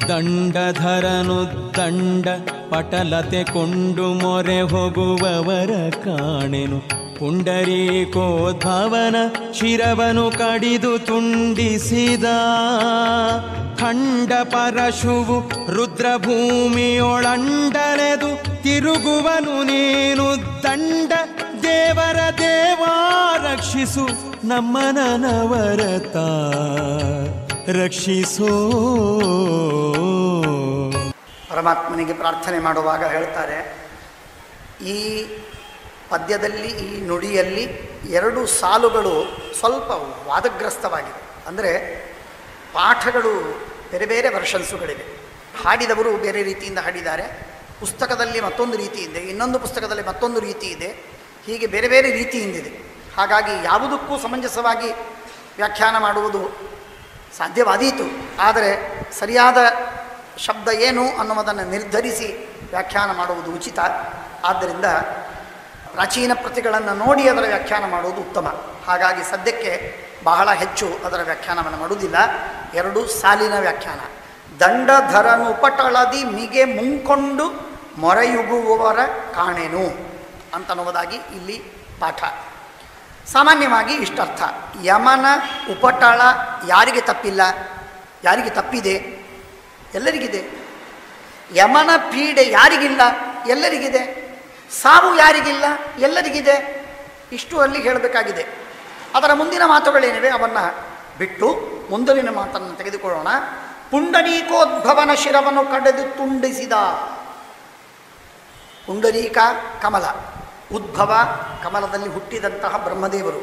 ದಂಡಧರನು ದಂಡ ಪಟಲತೆ ಕೊಂಡು ಮೊರೆ ಹೋಗುವವರ ಕಾಣೆನು. ಪುಂಡರೀಕೋದ್ಭವನ ಶಿರವನು ಕಡಿದು ತುಂಡಿಸಿದ ಖಂಡ ಪರಶುವು ರುದ್ರಭೂಮಿಯೊಳಂಡಲೆದು ತಿರುಗುವನು ನೀನು ದಂಡ ದೇವರ ದೇವಾ ರಕ್ಷಿಸು ನಮ್ಮನ ನವರತ ರಕ್ಷಿಸೋ. ಪರಮಾತ್ಮನಿಗೆ ಪ್ರಾರ್ಥನೆ ಮಾಡುವಾಗ ಹೇಳ್ತಾರೆ, ಈ ಪದ್ಯದಲ್ಲಿ ಈ ನುಡಿಯಲ್ಲಿ 2 ಸಾಲುಗಳು ಸ್ವಲ್ಪ ವಾದಗ್ರಸ್ತವಾಗಿವೆ. ಅಂದರೆ ಪಾಠಗಳು ಬೇರೆ ಬೇರೆ ವರ್ಷನ್ಸುಗಳಿವೆ. ಹಾಡಿದವರು ಬೇರೆ ರೀತಿಯಿಂದ ಹಾಡಿದ್ದಾರೆ. ಪುಸ್ತಕದಲ್ಲಿ ಮತ್ತೊಂದು ರೀತಿ ಇದೆ, ಇನ್ನೊಂದು ಪುಸ್ತಕದಲ್ಲಿ ಮತ್ತೊಂದು ರೀತಿ ಇದೆ. ಹೀಗೆ ಬೇರೆ ಬೇರೆ ರೀತಿಯಿಂದಿದೆ. ಹಾಗಾಗಿ ಯಾವುದಕ್ಕೂ ಸಮಂಜಸವಾಗಿ ವ್ಯಾಖ್ಯಾನ ಮಾಡುವುದು ಸಾಧ್ಯವಾದೀತು. ಆದರೆ ಸರಿಯಾದ ಶಬ್ದ ಏನು ಅನ್ನುವುದನ್ನು ನಿರ್ಧರಿಸಿ ವ್ಯಾಖ್ಯಾನ ಮಾಡುವುದು ಉಚಿತ. ಆದ್ದರಿಂದ ಪ್ರಾಚೀನ ಪ್ರತಿಗಳನ್ನು ನೋಡಿ ಅದರ ವ್ಯಾಖ್ಯಾನ ಮಾಡುವುದು ಉತ್ತಮ. ಹಾಗಾಗಿ ಸದ್ಯಕ್ಕೆ ಬಹಳ ಹೆಚ್ಚು ಅದರ ವ್ಯಾಖ್ಯಾನವನ್ನು ಮಾಡುವುದಿಲ್ಲ. 2 ಸಾಲಿನ ವ್ಯಾಖ್ಯಾನ. ದಂಡಧರನುಪಟಳದಿ ಮಿಗೆ ಮುಂಕೊಂಡು ಮೊರೆಯುಗುವವರ ಕಾಣೆನು ಅಂತನ್ನುವುದಾಗಿ ಇಲ್ಲಿ ಪಾಠ. ಸಾಮಾನ್ಯವಾಗಿ ಇಷ್ಟರ್ಥ. ಯಮನ ಉಪಟಳ ಯಾರಿಗೆ ತಪ್ಪಿಲ್ಲ? ಯಾರಿಗೆ ತಪ್ಪಿದೆ? ಎಲ್ಲರಿಗಿದೆ. ಯಮನ ಪೀಡೆ ಯಾರಿಗಿಲ್ಲ? ಎಲ್ಲರಿಗಿದೆ. ಸಾವು ಯಾರಿಗಿಲ್ಲ? ಎಲ್ಲರಿಗಿದೆ. ಇಷ್ಟು ಅಲ್ಲಿ ಹೇಳಬೇಕಾಗಿದೆ. ಅದರ ಮುಂದಿನ ಮಾತುಗಳೇನಿವೆ ಅವನ್ನು ಬಿಟ್ಟು ಮುಂದಿನ ಮಾತನ್ನು ತೆಗೆದುಕೊಳ್ಳೋಣ. ಪುಂಡರೀಕೋದ್ಭವನ ಶಿರವನ್ನು ಕಡೆದು ತುಂಡಿಸಿದ. ಪುಂಡರೀಕ ಕಮಲ, ಉದ್ಭವ ಕಮಲದಲ್ಲಿ ಹುಟ್ಟಿದಂತಹ ಬ್ರಹ್ಮದೇವರು.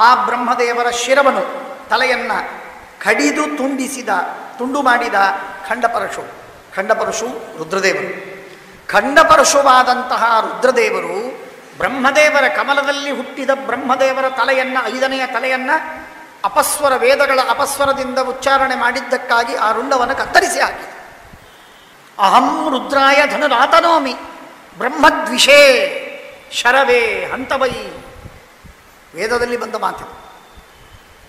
ಆ ಬ್ರಹ್ಮದೇವರ ಶಿರವನ್ನು ತಲೆಯನ್ನು ಕಡಿದು ತುಂಡಿಸಿದ, ತುಂಡು ಮಾಡಿದ ಖಂಡಪರಶು. ಖಂಡಪರಶು ರುದ್ರದೇವರು. ಖಂಡಪರಶುವಾದಂತಹ ರುದ್ರದೇವರು ಬ್ರಹ್ಮದೇವರ ಕಮಲದಲ್ಲಿ ಹುಟ್ಟಿದ ಬ್ರಹ್ಮದೇವರ ತಲೆಯನ್ನು, 5ನೆಯ ತಲೆಯನ್ನು ಅಪಸ್ವರ, ವೇದಗಳ ಅಪಸ್ವರದಿಂದ ಉಚ್ಚಾರಣೆ ಮಾಡಿದ್ದಕ್ಕಾಗಿ ಆ ರುಂಡವನ್ನು ಕತ್ತರಿಸಿ ಹಾಕಿ, ಅಹಂ ರುದ್ರಾಯ ಧನುರಾತನೋಮಿ ಬ್ರಹ್ಮದ್ವಿಷೇ ಶರವೇ ಹಂತವೈ. ವೇದದಲ್ಲಿ ಬಂದ ಮಾತಿದೆ.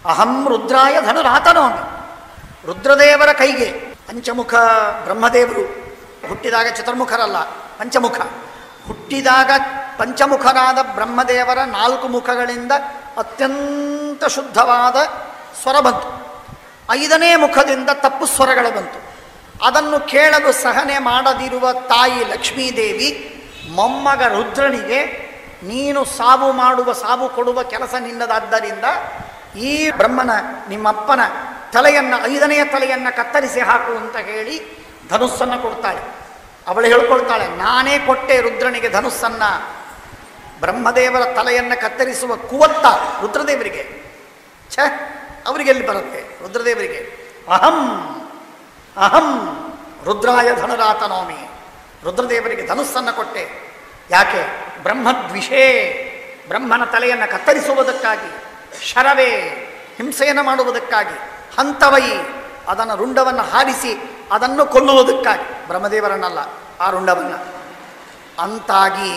ಅಹಂ ರುದ್ರಾಯ ಧನುರಾತನೋಮಿ. ರುದ್ರದೇವರ ಕೈಗೆ ಪಂಚಮುಖ ಬ್ರಹ್ಮದೇವರು ಹುಟ್ಟಿದಾಗ ಚತುರ್ಮುಖರಲ್ಲ, ಪಂಚಮುಖ. ಹುಟ್ಟಿದಾಗ ಪಂಚಮುಖರಾದ ಬ್ರಹ್ಮದೇವರ 4 ಮುಖಗಳಿಂದ ಅತ್ಯಂತ ಶುದ್ಧವಾದ ಸ್ವರ ಬಂತು. 5ನೇ ಮುಖದಿಂದ ತಪ್ಪು ಸ್ವರಗಳು ಬಂತು. ಅದನ್ನು ಕೇಳಲು ಸಹನೆ ಮಾಡದಿರುವ ತಾಯಿ ಲಕ್ಷ್ಮೀದೇವಿ ಮೊಮ್ಮಗ ರುದ್ರನಿಗೆ, ನೀನು ಸಾವು ಕೊಡುವ ಕೆಲಸ ನಿನ್ನದಾದ್ದರಿಂದ ಈ ಬ್ರಹ್ಮನ, ನಿಮ್ಮಪ್ಪನ ತಲೆಯನ್ನು, 5ನೆಯ ತಲೆಯನ್ನು ಕತ್ತರಿಸಿ ಹಾಕು ಅಂತ ಹೇಳಿ ಧನುಸ್ಸನ್ನು ಕೊಡ್ತಾಳೆ. ಅವಳು ಹೇಳ್ಕೊಳ್ತಾಳೆ, ನಾನೇ ಕೊಟ್ಟೆ ರುದ್ರನಿಗೆ ಧನುಸ್ಸನ್ನು. ಬ್ರಹ್ಮದೇವರ ತಲೆಯನ್ನು ಕತ್ತರಿಸುವ ಕುವತ್ತ ರುದ್ರದೇವರಿಗೆ. ಅವರಿಗೆಲ್ಲಿ ಬರುತ್ತೆ? ರುದ್ರದೇವರಿಗೆ. ಅಹಂ ಅಹಂ ರುದ್ರಾಯ ಧನುರಾತನೋಮಿ. ರುದ್ರದೇವರಿಗೆ ಧನುಸ್ಸನ್ನು ಕೊಟ್ಟೆ. ಯಾಕೆ? ಬ್ರಹ್ಮದ್ವಿಷೇ, ಬ್ರಹ್ಮನ ತಲೆಯನ್ನು ಕತ್ತರಿಸುವುದಕ್ಕಾಗಿ. ಶರವೇ, ಹಿಂಸೆಯನ್ನು ಮಾಡುವುದಕ್ಕಾಗಿ. ಹಂತವೈ, ಅದನ್ನು ರುಂಡವನ್ನು ಹಾರಿಸಿ ಅದನ್ನು ಕೊಲ್ಲುವುದಕ್ಕಾಗಿ. ಬ್ರಹ್ಮದೇವರನ್ನಲ್ಲ, ಆ ರುಂಡವನ್ನು. ಅಂತಾಗಿ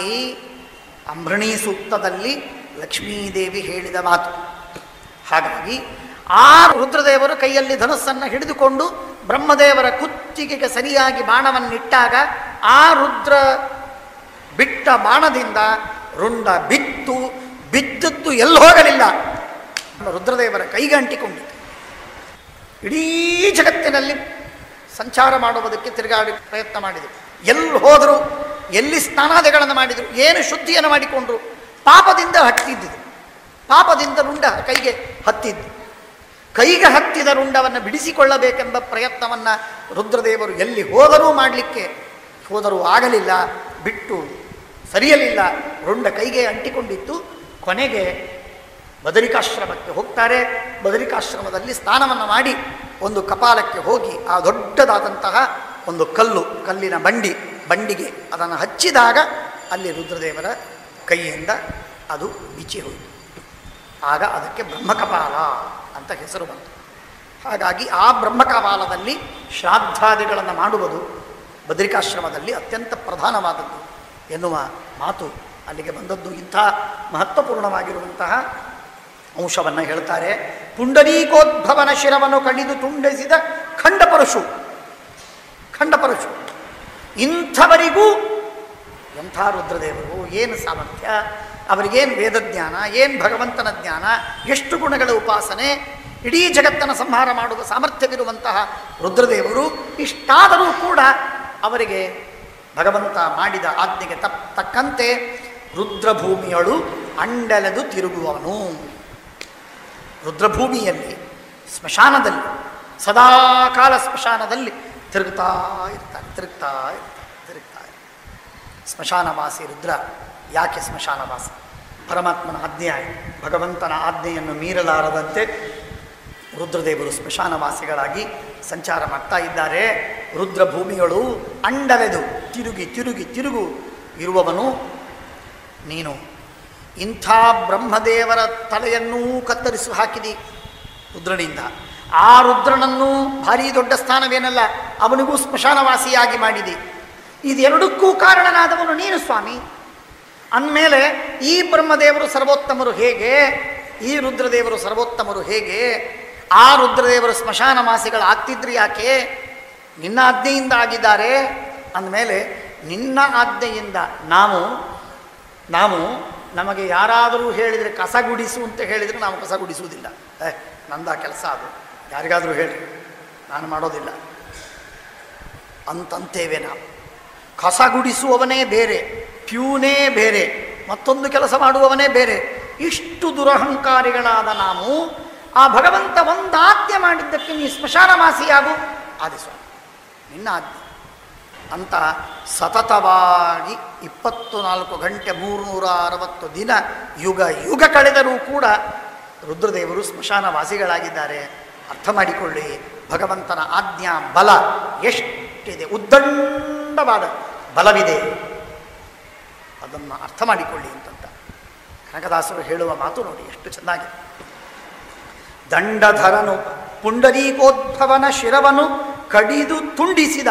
ಅಂಬೃಣಿ ಸೂಕ್ತದಲ್ಲಿ ಲಕ್ಷ್ಮೀದೇವಿ ಹೇಳಿದ ಮಾತು. ಹಾಗಾಗಿ ಆ ರುದ್ರದೇವರು ಕೈಯಲ್ಲಿ ಧನುಸ್ಸನ್ನು ಹಿಡಿದುಕೊಂಡು ಬ್ರಹ್ಮದೇವರ ಕುತ್ತಿಗೆಗೆ ಸರಿಯಾಗಿ ಬಾಣವನ್ನಿಟ್ಟಾಗ ಆ ರುದ್ರ ಬಿಟ್ಟ ಬಾಣದಿಂದ ರುಂಡ ಬಿದ್ದದ್ದು ಎಲ್ಲಿ ಹೋಗಲಿಲ್ಲ, ರುದ್ರದೇವರ ಕೈಗೆ ಅಂಟಿಕೊಂಡಿತು. ಇಡೀ ಜಗತ್ತಿನಲ್ಲಿ ಸಂಚಾರ ಮಾಡುವುದಕ್ಕೆ ತಿರುಗಾಡಿ ಪ್ರಯತ್ನ ಮಾಡಿದರು. ಎಲ್ಲಿ ಹೋದರು, ಎಲ್ಲಿ ಸ್ನಾನಾದಿಗಳನ್ನು ಮಾಡಿದರು, ಏನು ಶುದ್ಧಿಯನ್ನು ಮಾಡಿಕೊಂಡ್ರು, ಪಾಪದಿಂದ ಹತ್ತಿದ್ದರು. ಪಾಪದಿಂದ ರುಂಡ ಕೈಗೆ ಹತ್ತಿದ್ದು. ಕೈಗೆ ಹತ್ತಿದ ರುಂಡವನ್ನು ಬಿಡಿಸಿಕೊಳ್ಳಬೇಕೆಂಬ ಪ್ರಯತ್ನವನ್ನು ರುದ್ರದೇವರು ಎಲ್ಲಿ ಹೋದರೂ ಆಗಲಿಲ್ಲ, ಬಿಟ್ಟು ಸರಿಯಲಿಲ್ಲ. ರುಂಡ ಕೈಗೆ ಅಂಟಿಕೊಂಡಿತ್ತು. ಕೊನೆಗೆ ಬದರಿಕಾಶ್ರಮಕ್ಕೆ ಹೋಗ್ತಾರೆ. ಬದರಿಕಾಶ್ರಮದಲ್ಲಿ ಸ್ನಾನವನ್ನು ಮಾಡಿ ಒಂದು ಕಪಾಲಕ್ಕೆ ಹೋಗಿ ಆ ದೊಡ್ಡದಾದಂತಹ ಒಂದು ಕಲ್ಲಿನ ಬಂಡಿಗೆ ಅದನ್ನು ಹಚ್ಚಿದಾಗ ಅಲ್ಲಿ ರುದ್ರದೇವರ ಕೈಯಿಂದ ಅದು ಬಿಚ್ಚಿ ಹೋಯಿತು. ಆಗ ಅದಕ್ಕೆ ಬ್ರಹ್ಮಕಪಾಲ ಅಂತ ಹೆಸರು ಬಂತು. ಹಾಗಾಗಿ ಆ ಬ್ರಹ್ಮಕಪಾಲದಲ್ಲಿ ಶ್ರಾದ್ದಾದಿಗಳನ್ನು ಮಾಡುವುದು ಬದರಿಕಾಶ್ರಮದಲ್ಲಿ ಅತ್ಯಂತ ಪ್ರಧಾನವಾದದ್ದು ಎನ್ನುವ ಮಾತು ಅಲ್ಲಿಗೆ ಬಂದದ್ದು. ಇಂಥ ಮಹತ್ವಪೂರ್ಣವಾಗಿರುವಂತಹ ಅಂಶವನ್ನು ಹೇಳ್ತಾರೆ. ಪುಂಡರೀಕೋದ್ಭವನ ಶಿರವನ್ನು ಕಡಿದು ತುಂಡಿಸಿದ ಖಂಡಪರಶು. ಖಂಡಪರಶು. ಇಂಥವರಿಗೂ ಎಂಥ ರುದ್ರದೇವರು, ಏನು ಸಾಮರ್ಥ್ಯ ಅವರಿಗೇನು ವೇದಜ್ಞಾನ, ಏನು ಭಗವಂತನ ಜ್ಞಾನ, ಎಷ್ಟು ಗುಣಗಳ ಉಪಾಸನೆ, ಇಡೀ ಜಗತ್ತನ್ನು ಸಂಹಾರ ಮಾಡುವ ಸಾಮರ್ಥ್ಯವಿರುವಂತಹ ರುದ್ರದೇವರು. ಇಷ್ಟಾದರೂ ಕೂಡ ಅವರಿಗೆ ಭಗವಂತ ಮಾಡಿದ ಆಜ್ಞೆಗೆ ತಕ್ಕಂತೆ ರುದ್ರಭೂಮಿಯಳು ಅಂಡಲೆದು ತಿರುಗುವವನು. ರುದ್ರಭೂಮಿಯಲ್ಲಿ, ಸ್ಮಶಾನದಲ್ಲಿ, ಸದಾಕಾಲ ಸ್ಮಶಾನದಲ್ಲಿ ತಿರುಗ್ತಾ ಇರ್ತಾರೆ. ಸ್ಮಶಾನವಾಸಿ ರುದ್ರ. ಯಾಕೆ ಸ್ಮಶಾನವಾಸಿ? ಪರಮಾತ್ಮನ ಆಜ್ಞೆ ಆಯಿತು. ಭಗವಂತನ ಆಜ್ಞೆಯನ್ನು ಮೀರಲಾರದಂತೆ ರುದ್ರದೇವರು ಸ್ಮಶಾನವಾಸಿಗಳಾಗಿ ಸಂಚಾರ ಮಾಡ್ತಾ ಇದ್ದಾರೆ. ರುದ್ರಭೂಮಿಗಳು ಅಂಡಲೆದು ತಿರುಗು ಇರುವವನು ನೀನು. ಇಂಥ ಬ್ರಹ್ಮದೇವರ ತಲೆಯನ್ನೂ ಕತ್ತರಿಸಿ ಹಾಕಿದಿ ರುದ್ರನಿಂದ. ಆ ರುದ್ರನನ್ನು ಭಾರೀ ದೊಡ್ಡ ಸ್ಥಾನವೇನಲ್ಲ, ಅವನಿಗೂ ಸ್ಮಶಾನವಾಸಿಯಾಗಿ ಮಾಡಿದಿ. ಇದೆರಡಕ್ಕೂ ಕಾರಣನಾದವನು ನೀನು ಸ್ವಾಮಿ. ಅಂದಮೇಲೆ ಈ ಬ್ರಹ್ಮದೇವರು ಸರ್ವೋತ್ತಮರು ಹೇಗೆ, ಈ ರುದ್ರದೇವರು ಸರ್ವೋತ್ತಮರು ಹೇಗೆ? ಆ ರುದ್ರದೇವರು ಸ್ಮಶಾನವಾಸಿಗಳಾಗ್ತಿದ್ರಿ ಯಾಕೆ? ನಿನ್ನ ಆಜ್ಞೆಯಿಂದ ಆಗಿದ್ದಾರೆ. ಅಂದಮೇಲೆ ನಿನ್ನ ಆಜ್ಞೆಯಿಂದ ನಾವು ನಮಗೆ ಯಾರಾದರೂ ಹೇಳಿದರೆ ಕಸ ಗುಡಿಸು ಅಂತ ಹೇಳಿದರೆ ನಾವು ಕಸ ಗುಡಿಸುವುದಿಲ್ಲ. ನಂದ ಕೆಲಸ ಅದು, ಯಾರಿಗಾದರೂ ಹೇಳಿ, ನಾನು ಮಾಡೋದಿಲ್ಲ ಅಂತಂತೇವೆ ನಾವು. ಕಸ ಗುಡಿಸುವವನೇ ಬೇರೆ, ಪ್ಯೂನೇ ಬೇರೆ, ಮತ್ತೊಂದು ಕೆಲಸ ಮಾಡುವವನೇ ಬೇರೆ. ಇಷ್ಟು ದುರಹಂಕಾರಿಗಳಾದ ನಾವು ಆ ಭಗವಂತ ಒಂದಾಜ್ಞೆ ಮಾಡಿದ್ದಕ್ಕೆ ನೀ ಸ್ಮಶಾನವಾಸಿಯಾಗು ಆದಿಸ್ವಾಮಿ, ನಿನ್ನ ಆಜ್ಞೆ ಅಂತ ಸತತವಾಗಿ 24 ಗಂಟೆ 360 ದಿನ ಯುಗ ಕಳೆದರೂ ಕೂಡ ರುದ್ರದೇವರು ಸ್ಮಶಾನವಾಸಿಗಳಾಗಿದ್ದಾರೆ. ಅರ್ಥ ಮಾಡಿಕೊಳ್ಳಿ, ಭಗವಂತನ ಆಜ್ಞಾ ಬಲ ಎಷ್ಟಿದೆ, ಉದ್ದಂಡವಾದ ಬಲವಿದೆ. ಅದನ್ನು ಅರ್ಥ ಮಾಡಿಕೊಳ್ಳಿ ಅಂತಂತ ಕನಕದಾಸರು ಹೇಳುವ ಮಾತು ನೋಡಿ ಎಷ್ಟು ಚೆನ್ನಾಗಿದೆ. ದಂಡಧರನು ಪುಂಡರೀಕೋದ್ಭವನ ಶಿರವನ್ನು ಕಡಿದು ತುಂಡಿಸಿದ.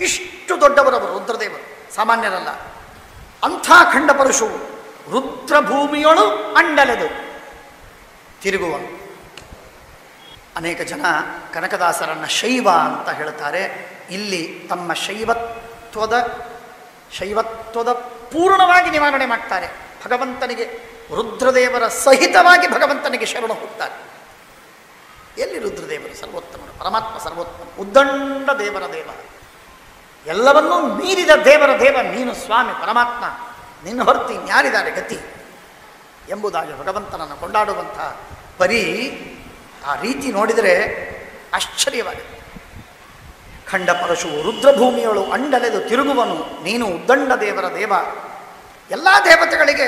ಇಷ್ಟು ದೊಡ್ಡವರವರು ರುದ್ರದೇವರು, ಸಾಮಾನ್ಯರಲ್ಲ. ಅಂಥ ಖಂಡಪರಶುವು ರುದ್ರಭೂಮಿಯೊಳು ಅಂಡಲೆದು ತಿರುಗುವನು. ಅನೇಕ ಜನ ಕನಕದಾಸರನ್ನು ಶೈವ ಅಂತ ಹೇಳ್ತಾರೆ. ಇಲ್ಲಿ ತಮ್ಮ ಶೈವತ್ವದ ಪೂರ್ಣವಾಗಿ ನಿವಾರಣೆ ಮಾಡ್ತಾರೆ. ಭಗವಂತನಿಗೆ, ರುದ್ರದೇವರ ಸಹಿತವಾಗಿ ಭಗವಂತನಿಗೆ ಶರಣ ಹೋಗ್ತಾರೆ. ಎಲ್ಲಿ ರುದ್ರದೇವರು ಸರ್ವೋತ್ತಮನು, ಪರಮಾತ್ಮ ಸರ್ವೋತ್ತಮ, ಉದ್ದಂಡ ದೇವರ ದೇವ, ಎಲ್ಲವನ್ನೂ ಮೀರಿದ ದೇವರ ದೇವ ನೀನು ಸ್ವಾಮಿ ಪರಮಾತ್ಮ. ನಿನ್ನ ಹೊರತು ಇನ್ಯಾರಿದ್ದಾರೆ ಗತಿ ಎಂಬುದಾಗಿ ಭಗವಂತನನ್ನು ಕೊಂಡಾಡುವಂಥ ಪರಿ ಆ ರೀತಿ ನೋಡಿದರೆ ಆಶ್ಚರ್ಯವಾಗಿದೆ. ಖಂಡಪರಶು ರುದ್ರಭೂಮಿಯಳು ಅಂಡಲೆದು ತಿರುಗುವನು ನೀನು, ಉದ್ದಂಡ ದೇವರ ದೇವ, ಎಲ್ಲ ದೇವತೆಗಳಿಗೆ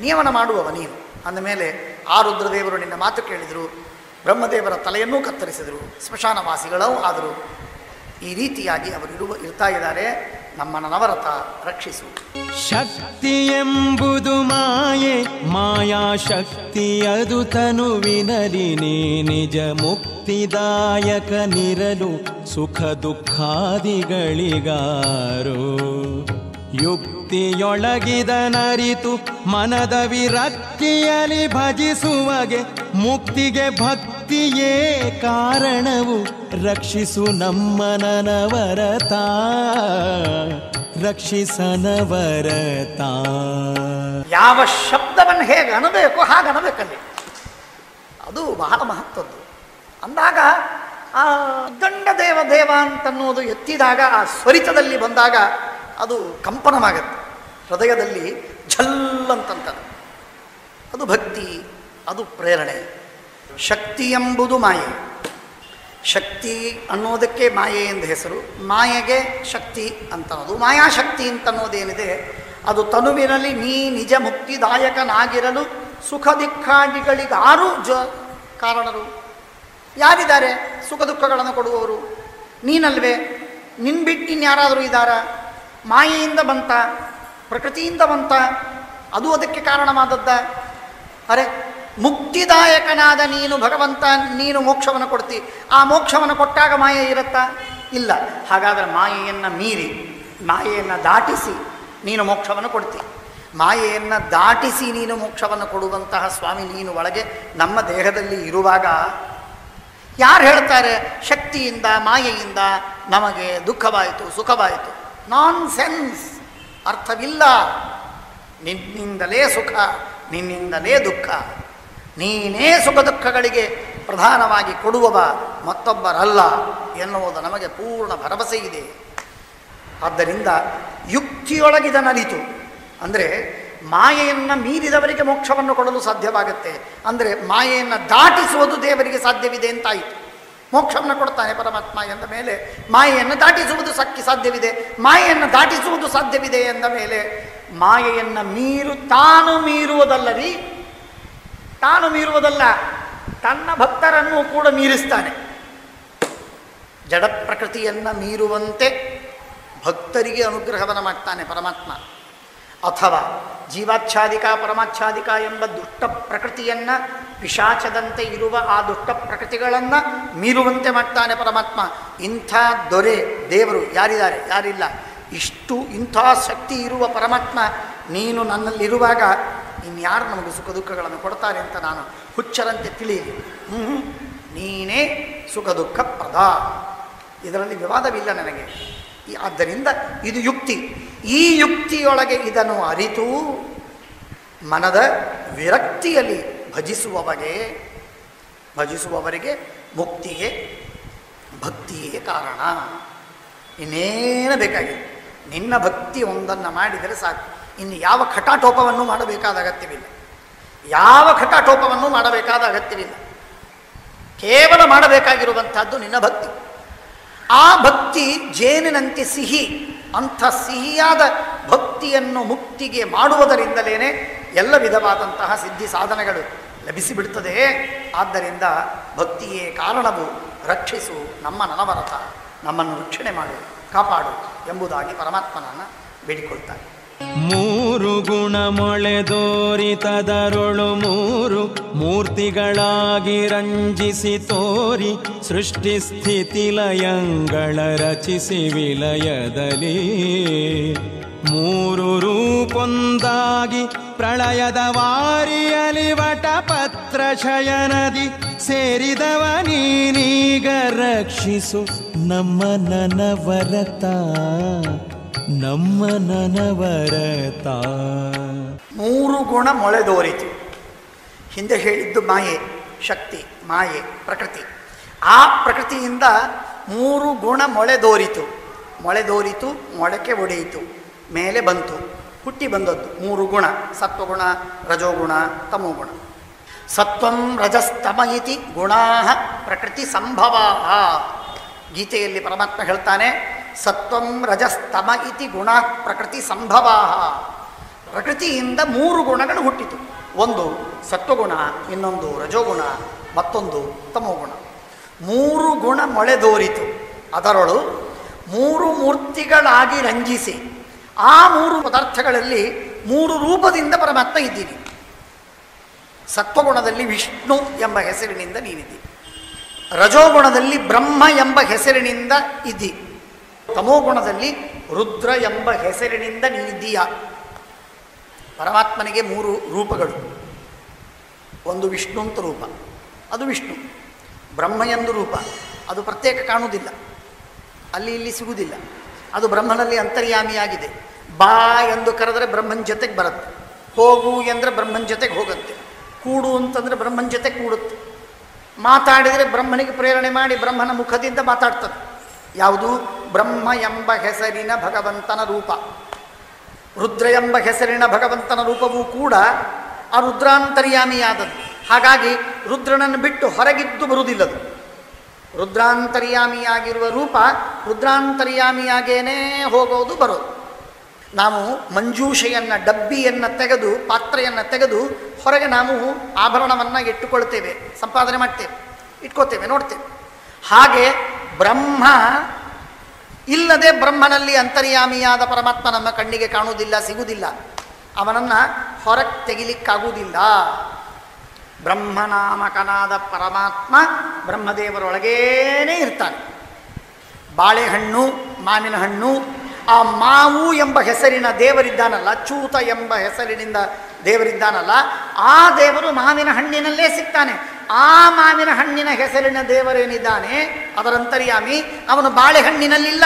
ನಿಯಮನ ಮಾಡುವವ ನೀನು. ಅಂದಮೇಲೆ ಆ ರುದ್ರದೇವರು ನಿನ್ನ ಮಾತು ಕೇಳಿದರು, ಬ್ರಹ್ಮದೇವರ ತಲೆಯನ್ನೂ ಕತ್ತರಿಸಿದರು, ಸ್ಮಶಾನವಾಸಿಗಳೂ ಆದರು. ಈ ರೀತಿಯಾಗಿ ಅವರು ಇರ್ತಾ ಇದ್ದಾರೆ. ನಮ್ಮನ ನವರತ ರಕ್ಷಿಸು. ಶಕ್ತಿ ಎಂಬುದು ಮಾಯೆ, ಮಾಯಾಶಕ್ತಿ ಅದು ತನುವಿನಲಿ ನೀ ನಿಜ ಮುಕ್ತಿದಾಯಕ ನಿರಲು ಸುಖ ದುಃಖಾದಿಗಳಿಗಾರು. ಯುಕ್ತಿಯೊಳಗಿದನರಿತು ಮನದ ವಿರಕ್ತಿಯಲಿ ಭಜಿಸುವಗೆ ಮುಕ್ತಿಗೆ ಭಕ್ತಿಯೇ ಕಾರಣವು. ರಕ್ಷಿಸು ನಮ್ಮನವರತ, ರಕ್ಷಿಸನವರತ. ಯಾವ ಶಬ್ದವನ್ನು ಹೇಗೆ ಅನ್ನಬೇಕು ಹಾಗೆ ಅನ್ನಬೇಕಲ್ಲಿ, ಅದು ಬಹಳ ಮಹತ್ವದ್ದು. ಅಂದಾಗ ಆ ದಂಡ ದೇವ ಅಂತನ್ನುವುದು ಎತ್ತಿದಾಗ, ಆ ಸ್ವರಿತದಲ್ಲಿ ಬಂದಾಗ ಅದು ಕಂಪನವಾಗತ್ತೆ ಹೃದಯದಲ್ಲಿ, ಝಲ್ಲಂತಂತದೆ. ಅದು ಭಕ್ತಿ, ಅದು ಪ್ರೇರಣೆ. ಶಕ್ತಿ ಎಂಬುದು ಮಾಯೆ. ಶಕ್ತಿ ಅನ್ನೋದಕ್ಕೆ ಮಾಯೆ ಎಂದು ಹೆಸರು. ಮಾಯೆಗೆ ಶಕ್ತಿ ಅಂತನ್ನೋದು. ಮಾಯಾಶಕ್ತಿ ಅಂತನ್ನೋದೇನಿದೆ ಅದು ತನುವಿನಲ್ಲಿ ನೀ ನಿಜ ಮುಕ್ತಿದಾಯಕನಾಗಿರಲು ಸುಖ ದುಃಖಾದಿಗಳಿಗಾರು ಕಾರಣರು. ಯಾರಿದ್ದಾರೆ ಸುಖ ದುಃಖಗಳನ್ನು ಕೊಡುವವರು? ನೀನಲ್ವೇ? ನಿನ್ ಬಿಟ್ಟು ಇನ್ಯಾರಾದರೂ ಇದ್ದಾರಾ? ಮಾಯೆಯಿಂದ ಬಂತ, ಪ್ರಕೃತಿಯಿಂದ ಬಂತ, ಅದು ಅದಕ್ಕೆ ಕಾರಣವಾದದ್ದ. ಅರೆ, ಮುಕ್ತಿದಾಯಕನಾದ ನೀನು ಭಗವಂತ, ನೀನು ಮೋಕ್ಷವನ್ನು ಕೊಡ್ತಿ. ಆ ಮೋಕ್ಷವನ್ನು ಕೊಟ್ಟಾಗ ಮಾಯೆ ಇರುತ್ತಾ? ಇಲ್ಲ. ಹಾಗಾದರೆ ಮಾಯೆಯನ್ನು ಮೀರಿ, ಮಾಯೆಯನ್ನು ದಾಟಿಸಿ ನೀನು ಮೋಕ್ಷವನ್ನು ಕೊಡ್ತಿ. ಮಾಯೆಯನ್ನು ದಾಟಿಸಿ ನೀನು ಮೋಕ್ಷವನ್ನು ಕೊಡುವಂತಹ ಸ್ವಾಮಿ ನೀನು ಒಳಗೆ ನಮ್ಮ ದೇಹದಲ್ಲಿ ಇರುವಾಗ ಯಾರು ಹೇಳ್ತಾರೆ ಶಕ್ತಿಯಿಂದ ಮಾಯೆಯಿಂದ ನಮಗೆ ದುಃಖವಾಯಿತು ಸುಖವಾಯಿತು? ನಾನ್ ಸೆನ್ಸ್, ಅರ್ಥವಿಲ್ಲ. ನಿನ್ನಿಂದಲೇ ಸುಖ, ನಿನ್ನಿಂದಲೇ ದುಃಖ, ನೀನೇ ಸುಖ ದುಃಖಗಳಿಗೆ ಪ್ರಧಾನವಾಗಿ ಕೊಡುವವ ಮತ್ತೊಬ್ಬರಲ್ಲ ಎನ್ನುವುದು ನಮಗೆ ಪೂರ್ಣ ಭರವಸೆ ಇದೆ. ಆದ್ದರಿಂದ ಯುಕ್ತಿಯೊಳಗಿದನರಿತು ಅಂದರೆ ಮಾಯೆಯನ್ನು ಮೀರಿದವರಿಗೆ ಮೋಕ್ಷವನ್ನು ಕೊಡಲು ಸಾಧ್ಯವಾಗುತ್ತೆ. ಅಂದರೆ ಮಾಯೆಯನ್ನು ದಾಟಿಸುವುದು ದೇವರಿಗೆ ಸಾಧ್ಯವಿದೆ ಅಂತಾಯಿತು. ಮೋಕ್ಷವನ್ನು ಕೊಡ್ತಾನೆ ಪರಮಾತ್ಮ ಎಂದ ಮೇಲೆ ಮಾಯೆಯನ್ನು ದಾಟಿಸುವುದು ಸಾಧ್ಯವಿದೆ. ಮಾಯೆಯನ್ನು ದಾಟಿಸುವುದು ಸಾಧ್ಯವಿದೆ ಎಂದ ಮೇಲೆ ಮಾಯೆಯನ್ನು ತಾನು ಮೀರುವುದಲ್ಲರಿ, ತಾನು ಮೀರುವುದಲ್ಲ, ತನ್ನ ಭಕ್ತರನ್ನು ಕೂಡ ಮೀರಿಸ್ತಾನೆ. ಜಡ ಪ್ರಕೃತಿಯನ್ನು ಮೀರುವಂತೆ ಭಕ್ತರಿಗೆ ಅನುಗ್ರಹವನ್ನು ಮಾಡ್ತಾನೆ ಪರಮಾತ್ಮ. ಅಥವಾ ಜೀವಾಚ್ಛಾದಿಕ ಪರಮಾಚ್ಛಾದಿಕ ಎಂಬ ದುಷ್ಟ ಪ್ರಕೃತಿಯನ್ನು, ಪಿಶಾಚದಂತೆ ಇರುವ ಆ ದುಷ್ಟ ಪ್ರಕೃತಿಗಳನ್ನು ಮೀರುವಂತೆ ಮಾಡ್ತಾನೆ ಪರಮಾತ್ಮ. ಇಂಥ ದೊರೆ ದೇವರು ಯಾರಿದ್ದಾರೆ? ಯಾರಿಲ್ಲ. ಇಂಥ ಶಕ್ತಿ ಇರುವ ಪರಮಾತ್ಮ ನೀನು ನನ್ನಲ್ಲಿರುವಾಗ ಇನ್ಯಾರು ನಮಗೆ ಸುಖ ದುಃಖಗಳನ್ನು ಕೊಡ್ತಾರೆ ಅಂತ ನಾನು ಹುಚ್ಚರಂತೆ ತಿಳಿಯಲಿ. ನೀನೇ ಸುಖ ದುಃಖ ಪ್ರದ, ಇದರಲ್ಲಿ ವಿವಾದವಿಲ್ಲ ನನಗೆ. ಆದ್ದರಿಂದ ಇದು ಯುಕ್ತಿ. ಈ ಯುಕ್ತಿಯೊಳಗೆ ಇದನ್ನು ಅರಿತು ಮನದ ವಿರಕ್ತಿಯಲ್ಲಿ ಭಜಿಸುವವರಿಗೆ ಮುಕ್ತಿಗೆ ಭಕ್ತಿಯೇ ಕಾರಣ. ಇನ್ನೇನು ಬೇಕಾಗಿದೆ? ನಿನ್ನ ಭಕ್ತಿ ಒಂದನ್ನು ಮಾಡಿದರೆ ಸಾಕು. ಇನ್ನು ಯಾವ ಖಟಾಟೋಪವನ್ನು ಮಾಡಬೇಕಾದ ಅಗತ್ಯವಿಲ್ಲ. ಯಾವ ಖಟಾಟೋಪವನ್ನು ಮಾಡಬೇಕಾದ ಅಗತ್ಯವಿಲ್ಲ. ಕೇವಲ ಮಾಡಬೇಕಾಗಿರುವಂಥದ್ದು ನಿನ್ನ ಭಕ್ತಿ. ಆ ಭಕ್ತಿ ಜೇನಿನಂತೆ ಸಿಹಿ. ಅಂಥ ಸಿಹಿಯಾದ ಭಕ್ತಿಯನ್ನು ಮುಕ್ತಿಗೆ ಮಾಡುವುದರಿಂದಲೇ ಎಲ್ಲ ವಿಧವಾದಂತಹ ಸಿದ್ಧಿ ಸಾಧನೆಗಳು ಲಭಿಸಿಬಿಡ್ತದೆ. ಆದ್ದರಿಂದ ಭಕ್ತಿಯೇ ಕಾರಣವು. ರಕ್ಷಿಸು ನಮ್ಮ ನನವರತ, ನಮ್ಮನ್ನು ರಕ್ಷಣೆ ಮಾಡು, ಕಾಪಾಡು ಎಂಬುದಾಗಿ ಪರಮಾತ್ಮನನ್ನು ಬೇಡಿಕೊಳ್ತಾರೆ. ಮೂರು ಗುಣ ಮೊಳೆದೋರಿತದರೊಳು ಮೂರು ಮೂರ್ತಿಗಳಾಗಿ ರಂಜಿಸಿ ತೋರಿ ಸೃಷ್ಟಿ ಸ್ಥಿತಿ ಲಯಂಗಳ ರಚಿಸಿ ವಿಲಯದಲ್ಲಿ ಮೂರು ರೂಪೊಂದಾಗಿ ಪ್ರಳಯದ ವಾರಿಯಲಿ ವಟಪತ್ರ ಶಯನದಿ ಸೇರಿದವ ನೀನೀಗ ರಕ್ಷಿಸು ನಮ್ಮ ನನವರತ, ನಮ್ಮ ನನವರತ. ಮೂರು ಗುಣ ಮೊಳೆದೋರಿತು. ಹಿಂದೆ ಹೇಳಿದ್ದು ಮಾಯೆ, ಶಕ್ತಿ, ಮಾಯೆ, ಪ್ರಕೃತಿ. ಆ ಪ್ರಕೃತಿಯಿಂದ ಮೂರು ಗುಣ ಮೊಳೆದೋರಿತು. ಮೊಳಕೆ ಒಡೆಯಿತು, ಮೇಲೆ ಬಂತು, ಹುಟ್ಟಿ ಬಂದದ್ದು ಮೂರು ಗುಣ: ಸತ್ವಗುಣ, ರಜೋಗುಣ, ತಮೋಗುಣ. ಸತ್ವಂ ರಜಸ್ತಮ ಇತಿ ಗುಣಾ ಪ್ರಕೃತಿ ಸಂಭವಾ. ಗೀತೆಯಲ್ಲಿ ಪರಮಾತ್ಮ ಹೇಳ್ತಾನೆ, ಸತ್ವಂ ರಜಸ್ತಮ ಇತಿ ಗುಣ ಪ್ರಕೃತಿ ಸಂಭವಾ. ಪ್ರಕೃತಿಯಿಂದ ಮೂರು ಗುಣಗಳು ಹುಟ್ಟಿತು. ಒಂದು ಸತ್ವಗುಣ, ಇನ್ನೊಂದು ರಜೋಗುಣ, ಮತ್ತೊಂದು ತಮೋಗುಣ. ಮೂರು ಗುಣ ಮೊಳೆದೋರಿತು. ಅದರೊಳು ಮೂರು ಮೂರ್ತಿಗಳಾಗಿ ರಂಜಿಸಿ, ಆ ಮೂರು ಪದಾರ್ಥಗಳಲ್ಲಿ ಮೂರು ರೂಪದಿಂದ ಪರಮಾತ್ಮ ಇದ್ದೀನಿ. ಸತ್ವಗುಣದಲ್ಲಿ ವಿಷ್ಣು ಎಂಬ ಹೆಸರಿನಿಂದ ನೀನಿದ್ದಿ. ರಜೋಗುಣದಲ್ಲಿ ಬ್ರಹ್ಮ ಎಂಬ ಹೆಸರಿನಿಂದ ಇದ್ದಿ. ತಮೋಗುಣದಲ್ಲಿ ರುದ್ರ ಎಂಬ ಹೆಸರಿನಿಂದ ನೀನಿದ್ದೀಯ. ಪರಮಾತ್ಮನಿಗೆ ಮೂರು ರೂಪಗಳು. ಒಂದು ವಿಷ್ಣು ಅಂತ ರೂಪ, ಅದು ವಿಷ್ಣು. ಬ್ರಹ್ಮ ಎಂದು ರೂಪ, ಅದು ಪ್ರತ್ಯೇಕ ಕಾಣುವುದಿಲ್ಲ, ಅಲ್ಲಿ ಇಲ್ಲಿ ಸಿಗುವುದಿಲ್ಲ. ಅದು ಬ್ರಹ್ಮನಲ್ಲಿ ಅಂತರ್ಯಾಮಿಯಾಗಿದೆ. ಬಾ ಎಂದು ಕರೆದರೆ ಬ್ರಹ್ಮನ ಜೊತೆಗೆ ಬರುತ್ತೆ, ಹೋಗು ಎಂದರೆ ಬ್ರಹ್ಮನ ಜೊತೆಗೆ ಹೋಗುತ್ತೆ, ಕೂಡು ಅಂತಂದರೆ ಬ್ರಹ್ಮನ ಜೊತೆ ಕೂಡುತ್ತೆ, ಮಾತಾಡಿದರೆ ಬ್ರಹ್ಮನಿಗೆ ಪ್ರೇರಣೆ ಮಾಡಿ ಬ್ರಹ್ಮನ ಮುಖದಿಂದ ಮಾತಾಡ್ತದೆ. ಯಾವುದು? ಬ್ರಹ್ಮ ಎಂಬ ಹೆಸರಿನ ಭಗವಂತನ ರೂಪ. ರುದ್ರ ಎಂಬ ಹೆಸರಿನ ಭಗವಂತನ ರೂಪವೂ ಕೂಡ ಆ ರುದ್ರಾಂತರ್ಯಾಮಿಯಾದದ್ದು. ಹಾಗಾಗಿ ರುದ್ರನನ್ನು ಬಿಟ್ಟು ಹೊರಗಿದ್ದು ಬರುವುದಿಲ್ಲದು. ರುದ್ರಾಂತರ್ಯಾಮಿಯಾಗಿರುವ ರೂಪ ರುದ್ರಾಂತರ್ಯಾಮಿಯಾಗೇನೇ ಹೋಗೋದು ಬರೋದು. ನಾವು ಮಂಜೂಷೆಯನ್ನು, ಡಬ್ಬಿಯನ್ನು ತೆಗೆದು, ಪಾತ್ರೆಯನ್ನು ತೆಗೆದು ಹೊರಗೆ ನಾವು ಆಭರಣವನ್ನು ಇಟ್ಟುಕೊಳ್ತೇವೆ, ಸಂಪಾದನೆ ಮಾಡ್ತೇವೆ, ಇಟ್ಕೋತೇವೆ, ನೋಡ್ತೇವೆ. ಹಾಗೆ ಬ್ರಹ್ಮ ಇಲ್ಲದೆ ಬ್ರಹ್ಮನಲ್ಲಿ ಅಂತರ್ಯಾಮಿಯಾದ ಪರಮಾತ್ಮ ನಮ್ಮ ಕಣ್ಣಿಗೆ ಕಾಣುವುದಿಲ್ಲ, ಸಿಗುವುದಿಲ್ಲ. ಅವನನ್ನು ಹೊರಗೆ ತೆಗಿಲಿಕ್ಕಾಗುವುದಿಲ್ಲ. ಬ್ರಹ್ಮನಾಮಕನಾದ ಪರಮಾತ್ಮ ಬ್ರಹ್ಮದೇವರೊಳಗೇನೇ ಇರ್ತಾನೆ. ಬಾಳೆಹಣ್ಣು, ಮಾವಿನ ಹಣ್ಣು, ಆ ಮಾವು ಎಂಬ ಹೆಸರಿನ ದೇವರಿದ್ದಾನಲ್ಲ, ಚೂತ ಎಂಬ ಹೆಸರಿನಿಂದ ದೇವರಿದ್ದಾನಲ್ಲ, ಆ ದೇವರು ಮಾವಿನ ಹಣ್ಣಿನಲ್ಲೇ ಸಿಗ್ತಾನೆ. ಆ ಮಾವಿನ ಹಣ್ಣಿನ ಹೆಸರಿನ ದೇವರೇನಿದ್ದಾನೆ ಅದರಂತರ್ಯಾಮಿ ಅವನು ಬಾಳೆಹಣ್ಣಿನಲ್ಲಿಲ್ಲ.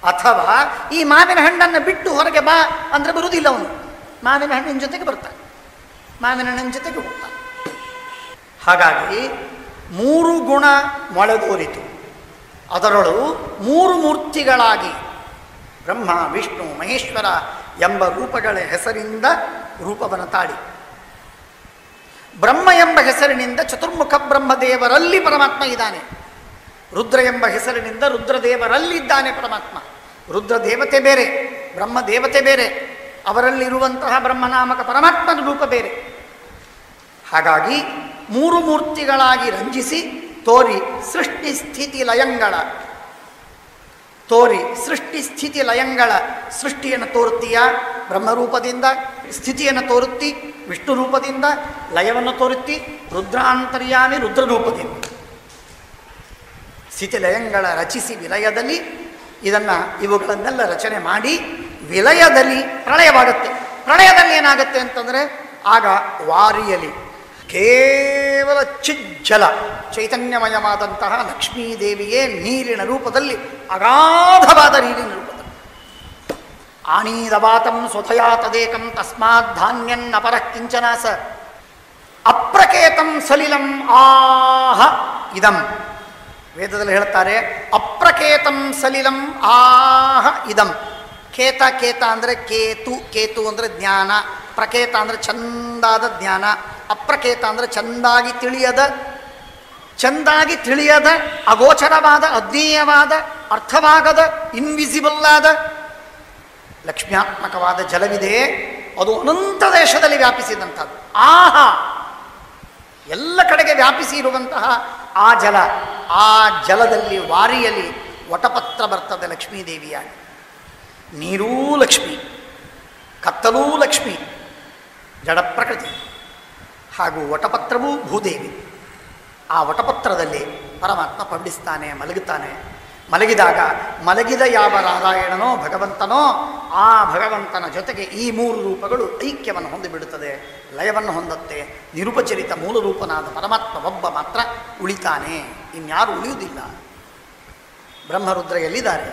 ಅಥವಾ ಈ ಮಾವಿನ ಹಣ್ಣನ್ನು ಬಿಟ್ಟು ಹೊರಗೆ ಬಾ ಅಂದರೆ ಬರುವುದಿಲ್ಲ. ಅವನು ಮಾವಿನ ಹಣ್ಣಿನ ಜೊತೆಗೆ ಬರ್ತಾನೆ, ಮಾವಿನ ಹಣ್ಣಿನ ಜೊತೆಗೆ ಹೋಗ್ತಾನೆ. ಹಾಗಾಗಿ 3 ಗುಣ ಮೊಳೆದೋರಿತು. ಅದರಳು 3 ಮೂರ್ತಿಗಳಾಗಿ ಬ್ರಹ್ಮ, ವಿಷ್ಣು, ಮಹೇಶ್ವರ ಎಂಬ ರೂಪಗಳ ಹೆಸರಿಂದ ರೂಪವನ್ನು ತಾಳಿ, ಬ್ರಹ್ಮ ಎಂಬ ಹೆಸರಿನಿಂದ ಚತುರ್ಮುಖ ಬ್ರಹ್ಮದೇವರಲ್ಲಿ ಪರಮಾತ್ಮ ಇದ್ದಾನೆ. ರುದ್ರ ಎಂಬ ಹೆಸರಿನಿಂದ ರುದ್ರದೇವರಲ್ಲಿದ್ದಾನೆ ಪರಮಾತ್ಮ. ರುದ್ರ ದೇವತೆ ಬೇರೆ, ಬ್ರಹ್ಮ ದೇವತೆ ಬೇರೆ, ಅವರಲ್ಲಿರುವಂತಹ ಬ್ರಹ್ಮನಾಮಕ ಪರಮಾತ್ಮನ ರೂಪ ಬೇರೆ. ಹಾಗಾಗಿ 3 ಮೂರ್ತಿಗಳಾಗಿ ರಂಜಿಸಿ ತೋರಿ ಸೃಷ್ಟಿ ಸ್ಥಿತಿ ಲಯಂಗಳ ಸೃಷ್ಟಿಯನ್ನು ತೋರುತ್ತೀಯ ಬ್ರಹ್ಮರೂಪದಿಂದ, ಸ್ಥಿತಿಯನ್ನು ತೋರುತ್ತಿ ವಿಷ್ಣು ರೂಪದಿಂದ, ಲಯವನ್ನು ತೋರುತ್ತಿ ರುದ್ರಾಂತರ್ಯಾಮಿ ರುದ್ರರೂಪದಿಂದ. ಸ್ಥಿತಿ ಲಯಂಗಳ ರಚಿಸಿ ವಿಲಯದಲ್ಲಿ ಇವುಗಳನ್ನೆಲ್ಲ ರಚನೆ ಮಾಡಿ ವಿಲಯದಲ್ಲಿ ಪ್ರಳಯವಾಗುತ್ತೆ. ಪ್ರಳಯದಲ್ಲಿ ಏನಾಗುತ್ತೆ ಅಂತಂದರೆ ಆಗ ವಾರಿಯಲಿ ಕೇವಲ ಚಿಜ್ಜಲ ಚೈತನ್ಯಮಯವಾದಂತಹ ಲಕ್ಷ್ಮೀದೇವಿಯೇ ನೀರಿನ ರೂಪದಲ್ಲಿ, ಅಗಾಧವಾದ ನೀರಿನ ರೂಪದಲ್ಲಿ ಆನೀದವಾತಂ ಸ್ವಧಯಾ ತದೇಕಂ ತಸ್ಮಾತ್ ಧಾನ್ಯನ್ನಪರ ಕಿಂಚನಾಸ ಅಪ್ರಕೇತಂ ಸಲಿಲಂ ಆಹ ಇದಂ. ವೇದದಲ್ಲಿ ಹೇಳ್ತಾರೆ ಅಪ್ರಕೇತಂ ಸಲಿಲಂ ಆಹ ಇದಂ. ಕೇತ ಅಂದರೆ ಕೇತು ಅಂದರೆ ಜ್ಞಾನ, ಪ್ರಕೇತ ಅಂದರೆ ಚಂದಾದ ಜ್ಞಾನ, ಅಪ್ರಕೇತ ಅಂದರೆ ಚಂದಾಗಿ ತಿಳಿಯದ ಅಗೋಚರವಾದ ಅಜ್ಞೇಯವಾದ ಅರ್ಥವಾಗದ ಇನ್ವಿಸಿಬಲ್ ಆದ ಲಕ್ಷ್ಮ್ಯಾತ್ಮಕವಾದ ಜಲವಿದೆ. ಅದು ಅನಂತ ದೇಶದಲ್ಲಿ ವ್ಯಾಪಿಸಿದಂಥದ್ದು. ಆಹಾ, ಎಲ್ಲ ಕಡೆಗೆ ವ್ಯಾಪಿಸಿ ಇರುವಂತಹ ಆ ಜಲದಲ್ಲಿ ವಾರಿಯಲ್ಲಿ ವಟಪತ್ರ ಬರ್ತದೆ ಲಕ್ಷ್ಮೀದೇವಿಯಾಗಿ. ನೀರೂ ಲಕ್ಷ್ಮಿ, ಕತ್ತಲೂ ಲಕ್ಷ್ಮಿ, ಜಡ ಪ್ರಕೃತಿ, ಹಾಗೂ ವಟಪತ್ರವೂ ಭೂದೇವಿ. ಆ ವಟಪತ್ರದಲ್ಲಿ ಪರಮಾತ್ಮ ಪಡಿಸ್ತಾನೆ, ಮಲಗುತ್ತಾನೆ. ಮಲಗಿದಾಗ ಮಲಗಿದ ಯಾವ ನಾರಾಯಣನೋ ಭಗವಂತನೋ ಆ ಭಗವಂತನ ಜೊತೆಗೆ ಈ 3 ರೂಪಗಳು ಐಕ್ಯವನ್ನು ಹೊಂದಿಬಿಡುತ್ತದೆ, ಲಯವನ್ನು ಹೊಂದುತ್ತೆ. ನಿರುಪಚರಿತ ಮೂಲ ರೂಪನಾದ ಪರಮಾತ್ಮ ಒಬ್ಬ ಮಾತ್ರ ಉಳಿತಾನೆ, ಇನ್ಯಾರು ಉಳಿಯುವುದಿಲ್ಲ. ಬ್ರಹ್ಮರುದ್ರ ಎಲ್ಲಿದ್ದಾರೆ?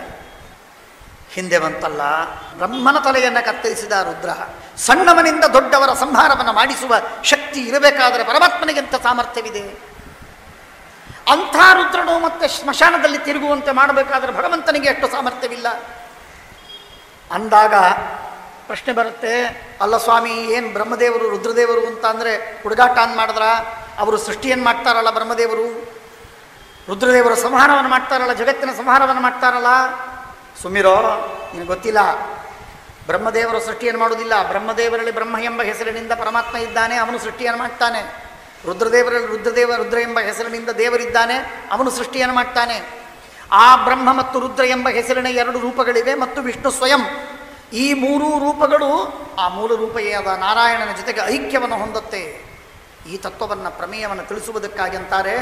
ಹಿಂದೆ ಬಂತಲ್ಲ, ಬ್ರಹ್ಮನ ತಲೆಯನ್ನು ಕತ್ತರಿಸಿದ ರುದ್ರ ಸಣ್ಣವನಿಂದ ದೊಡ್ಡವರ ಸಂಹಾರವನ್ನು ಮಾಡಿಸುವ ಶಕ್ತಿ ಇರಬೇಕಾದರೆ ಪರಮಾತ್ಮನಿಗೆಂಥ ಸಾಮರ್ಥ್ಯವಿದೆ? ಅಂಥ ರುದ್ರನು ಮತ್ತೆ ಸ್ಮಶಾನದಲ್ಲಿ ತಿರುಗುವಂತೆ ಮಾಡಬೇಕಾದ್ರೆ ಭಗವಂತನಿಗೆ ಎಷ್ಟು ಸಾಮರ್ಥ್ಯವಿಲ್ಲ ಅಂದಾಗ ಪ್ರಶ್ನೆ ಬರುತ್ತೆ. ಅಲ್ಲ ಸ್ವಾಮಿ, ಏನು ಬ್ರಹ್ಮದೇವರು ರುದ್ರದೇವರು ಅಂತ ಅಂದರೆ ಹುಡುಗಾಟ ಅಂತ ಮಾಡಿದ್ರ? ಅವರು ಸೃಷ್ಟಿಯನ್ನು ಮಾಡ್ತಾರಲ್ಲ ಬ್ರಹ್ಮದೇವರು, ರುದ್ರದೇವರು ಸಂಹಾರವನ್ನು ಮಾಡ್ತಾರಲ್ಲ, ಜಗತ್ತಿನ ಸಂಹಾರವನ್ನು ಮಾಡ್ತಾರಲ್ಲ. ಸುಮಿರೋ, ನಿನಗೆ ಗೊತ್ತಿಲ್ಲ. ಬ್ರಹ್ಮದೇವರು ಸೃಷ್ಟಿಯನ್ನು ಮಾಡುವುದಿಲ್ಲ. ಬ್ರಹ್ಮದೇವರಲ್ಲಿ ಬ್ರಹ್ಮ ಎಂಬ ಹೆಸರಿನಿಂದ ಪರಮಾತ್ಮ ಇದ್ದಾನೆ, ಅವನು ಸೃಷ್ಟಿಯನ್ನು ಮಾಡ್ತಾನೆ. ರುದ್ರ ಎಂಬ ಹೆಸರಿನಿಂದ ದೇವರಿದ್ದಾನೆ, ಅವನು ಸೃಷ್ಟಿಯನ್ನು ಮಾಡ್ತಾನೆ. ಆ ಬ್ರಹ್ಮ ಮತ್ತು ರುದ್ರ ಎಂಬ ಹೆಸರಿನ 2 ರೂಪಗಳಿವೆ, ಮತ್ತು ವಿಷ್ಣು ಸ್ವಯಂ. ಈ 3 ರೂಪಗಳು ಆ ಮೂಲ ರೂಪವಾದ ನಾರಾಯಣನ ಜೊತೆಗೆ ಐಕ್ಯವನ್ನು ಹೊಂದುತ್ತೆ. ಈ ತತ್ವವನ್ನು, ಪ್ರಮೇಯವನ್ನು ತಿಳಿಸುವುದಕ್ಕಾಗಿ ಅಂತಾರೆ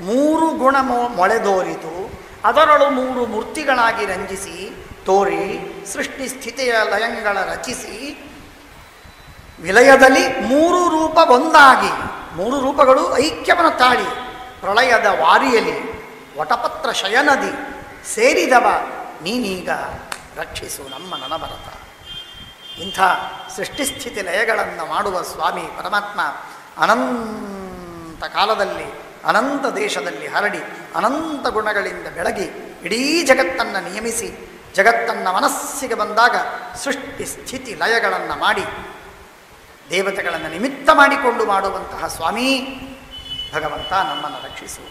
3 ಗುಣ ಮೊಳೆದೋರಿತು, ಅದರಳು 3 ಮೂರ್ತಿಗಳಾಗಿ ರಂಜಿಸಿ ತೋರಿ ಸೃಷ್ಟಿ ಸ್ಥಿತಿಯ ಲಯಂಗಳ ರಚಿಸಿ ವಿಲಯದಲ್ಲಿ 3 ರೂಪ ಒಂದಾಗಿ, 3 ರೂಪಗಳು ಐಕ್ಯವನ್ನು ತಾಳಿ ಪ್ರಳಯದ ವಾರಿಯಲ್ಲಿ ವಟಪತ್ರ ಶಯನದಿ ಸೇರಿದವ ನೀನೀಗ ರಕ್ಷಿಸು ನಮ್ಮ ನನಭರತ. ಇಂಥ ಸೃಷ್ಟಿಸ್ಥಿತಿ ಲಯಗಳನ್ನು ಮಾಡುವ ಸ್ವಾಮಿ ಪರಮಾತ್ಮ ಅನಂತ ಕಾಲದಲ್ಲಿ ಅನಂತ ದೇಶದಲ್ಲಿ ಹರಡಿ ಅನಂತ ಗುಣಗಳಿಂದ ಬೆಳಗಿ ಇಡೀ ಜಗತ್ತನ್ನು ನಿಯಮಿಸಿ ಜಗತ್ತನ್ನು ಮನಸ್ಸಿಗೆ ಬಂದಾಗ ಸೃಷ್ಟಿ ಸ್ಥಿತಿ ಲಯಗಳನ್ನು ಮಾಡಿ ದೇವತೆಗಳನ್ನು ನಿಮಿತ್ತ ಮಾಡಿಕೊಂಡು ಮಾಡುವಂತಹ ಸ್ವಾಮಿ ಭಗವಂತ ನಮ್ಮನ್ನು ರಕ್ಷಿಸು.